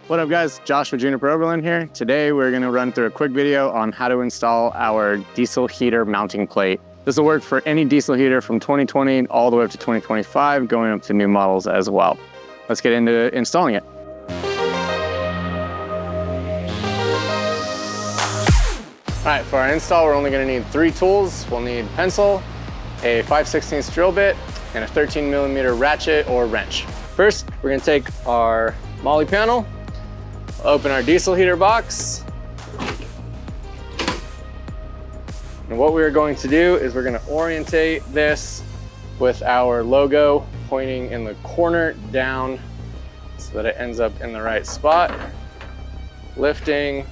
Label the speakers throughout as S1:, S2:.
S1: What up guys, Josh with Juniper Oberlin here. Today we're gonna run through a quick video on how to install our diesel heater mounting plate. This will work for any diesel heater from 2020 all the way up to 2025, going up to new models as well. Let's get into installing it. All right, for our install, we're only gonna need 3 tools. We'll need pencil, a 5/16 drill bit, and a 13mm ratchet or wrench. First, we're gonna take our Molle panel, open our diesel heater box. And what we're going to do is we're gonna orientate this with our logo pointing in the corner down so that it ends up in the right spot. Lifting,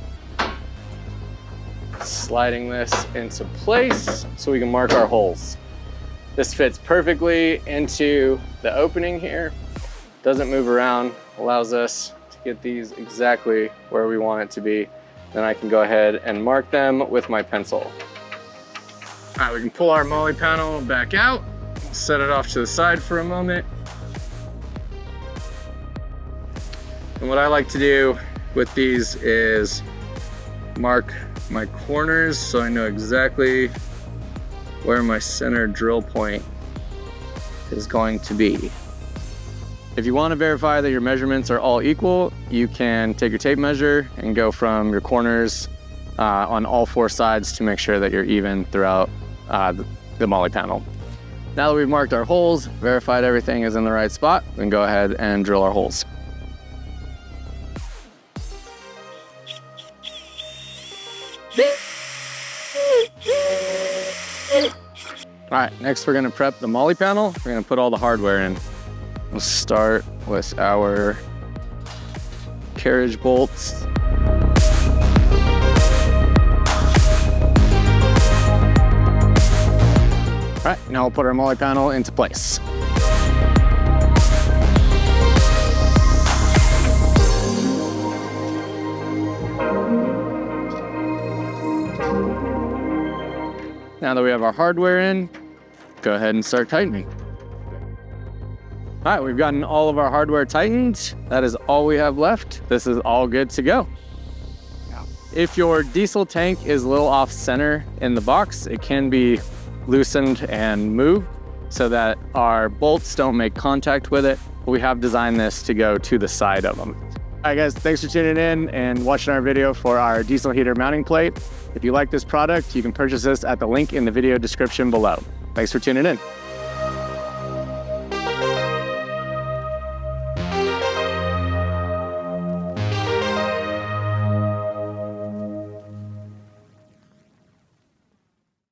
S1: sliding this into place so we can mark our holes. This fits perfectly into the opening here. Doesn't move around, allows us to get these exactly where we want it to be. Then I can go ahead and mark them with my pencil. All right, we can pull our Molle panel back out, set it off to the side for a moment. And what I like to do with these is mark my corners so I know exactly where my center drill point is going to be. If you want to verify that your measurements are all equal, you can take your tape measure and go from your corners on all 4 sides to make sure that you're even throughout the Molle panel. Now that we've marked our holes, verified everything is in the right spot, we can go ahead and drill our holes. All right, next we're gonna prep the Molle panel. We're gonna put all the hardware in. We'll start with our carriage bolts. All right, now we'll put our Molle panel into place. Now that we have our hardware in, go ahead and start tightening. All right, we've gotten all of our hardware tightened. That is all we have left. This is all good to go. If your diesel tank is a little off center in the box, it can be loosened and moved so that our bolts don't make contact with it. We have designed this to go to the side of them. All right guys, thanks for tuning in and watching our video for our diesel heater mounting plate. If you like this product, you can purchase this at the link in the video description below. Thanks for tuning in.